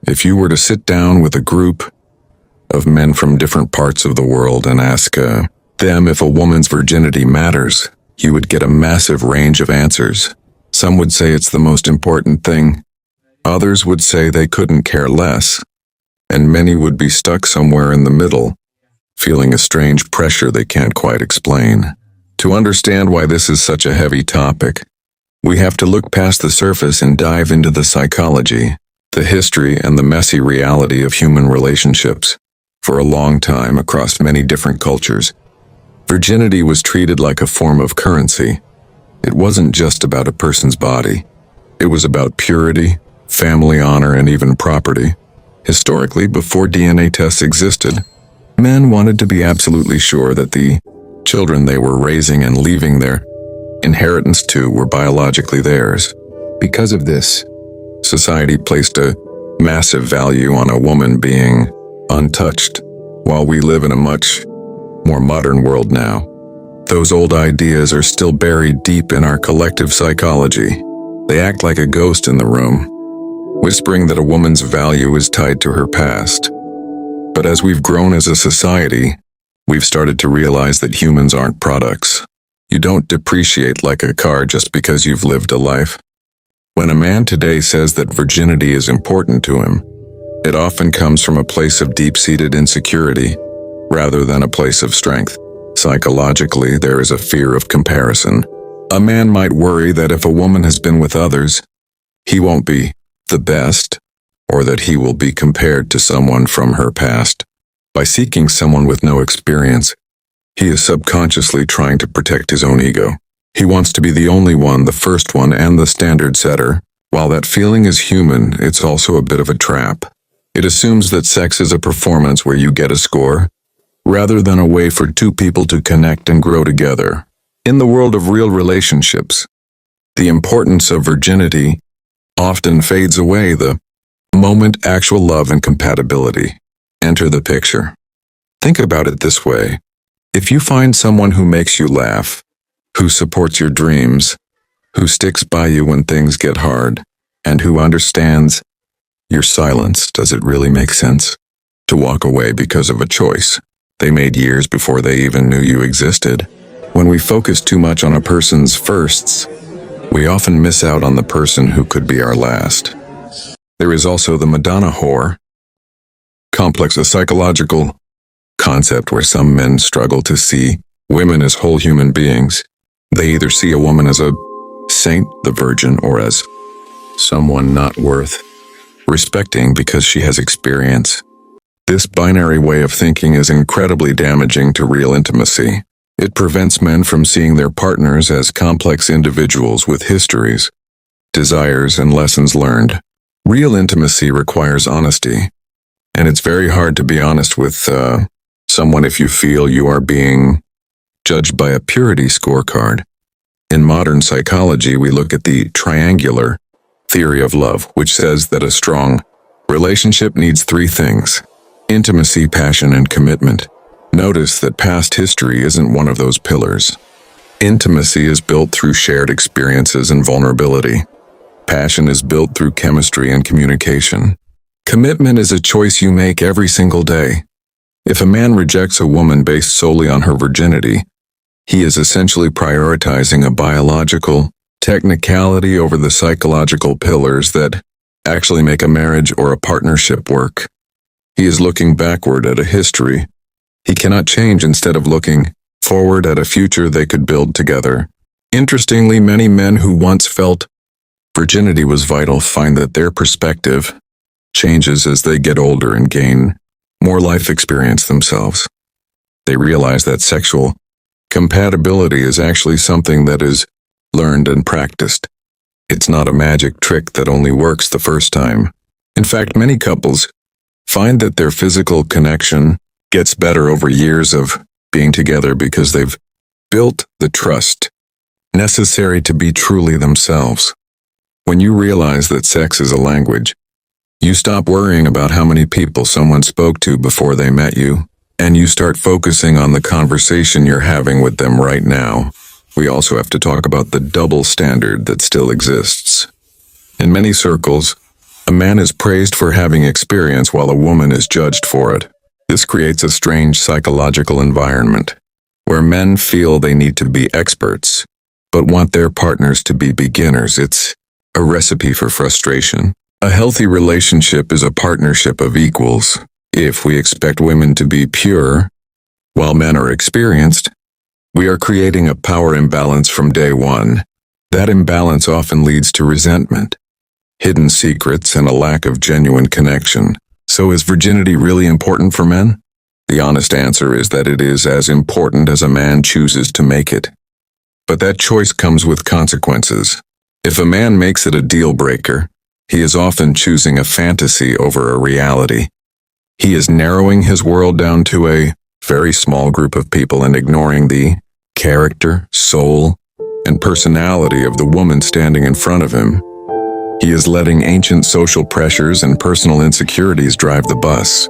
If you were to sit down with a group of men from different parts of the world and ask them if a woman's virginity matters, you would get a massive range of answers. Some would say it's the most important thing. Others would say they couldn't care less. And many would be stuck somewhere in the middle, feeling a strange pressure they can't quite explain. To understand why this is such a heavy topic, we have to look past the surface and dive into the psychology, the history, and the messy reality of human relationships. For a long time, across many different cultures, virginity was treated like a form of currency. It wasn't just about a person's body. It was about purity, family honor, and even property. Historically, before DNA tests existed, men wanted to be absolutely sure that the children they were raising and leaving their inheritance to were biologically theirs. Because of this, society placed a massive value on a woman being untouched. While we live in a much more modern world now, those old ideas are still buried deep in our collective psychology. They act like a ghost in the room, whispering that a woman's value is tied to her past. But as we've grown as a society, we've started to realize that humans aren't products. You don't depreciate like a car just because you've lived a life. When a man today says that virginity is important to him, it often comes from a place of deep-seated insecurity, rather than a place of strength. Psychologically, there is a fear of comparison. A man might worry that if a woman has been with others, he won't be the best, or that he will be compared to someone from her past. By seeking someone with no experience, he is subconsciously trying to protect his own ego. He wants to be the only one, the first one, and the standard setter. While that feeling is human, it's also a bit of a trap. It assumes that sex is a performance where you get a score, rather than a way for two people to connect and grow together. In the world of real relationships, the importance of virginity often fades away the moment actual love and compatibility enter the picture. Think about it this way. If you find someone who makes you laugh, who supports your dreams, who sticks by you when things get hard, and who understands your silence, does it really make sense to walk away because of a choice they made years before they even knew you existed? When we focus too much on a person's firsts, we often miss out on the person who could be our last. There is also the Madonna whore complex, a psychological concept where some men struggle to see women as whole human beings. They either see a woman as a saint, the virgin, or as someone not worth respecting because she has experience. This binary way of thinking is incredibly damaging to real intimacy. It prevents men from seeing their partners as complex individuals with histories, desires, and lessons learned. Real intimacy requires honesty, and it's very hard to be honest with someone if you feel you are being judged by a purity scorecard. In modern psychology, we look at the triangular theory of love, which says that a strong relationship needs three things: intimacy, passion, and commitment. Notice that past history isn't one of those pillars. Intimacy is built through shared experiences and vulnerability. Passion is built through chemistry and communication. Commitment is a choice you make every single day. If a man rejects a woman based solely on her virginity, he is essentially prioritizing a biological technicality over the psychological pillars that actually make a marriage or a partnership work. He is looking backward at a history he cannot change instead of looking forward at a future they could build together. Interestingly, many men who once felt virginity was vital find that their perspective changes as they get older and gain more life experience themselves. They realize that sexual compatibility is actually something that is learned and practiced. It's not a magic trick that only works the first time. In fact, many couples find that their physical connection gets better over years of being together because they've built the trust necessary to be truly themselves. When you realize that sex is a language, you stop worrying about how many people someone spoke to before they met you, and you start focusing on the conversation you're having with them right now. We also have to talk about the double standard that still exists. In many circles, A man is praised for having experience while a woman is judged for it. This creates a strange psychological environment, where men feel they need to be experts, but want their partners to be beginners. It's a recipe for frustration. A healthy relationship is a partnership of equals. If we expect women to be pure, while men are experienced, we are creating a power imbalance from day one. That imbalance often leads to resentment, hidden secrets, and a lack of genuine connection. So is virginity really important for men? The honest answer is that it is as important as a man chooses to make it. But that choice comes with consequences. If a man makes it a deal breaker, he is often choosing a fantasy over a reality. He is narrowing his world down to a very small group of people and ignoring the character, soul, and personality of the woman standing in front of him. He is letting ancient social pressures and personal insecurities drive the bus.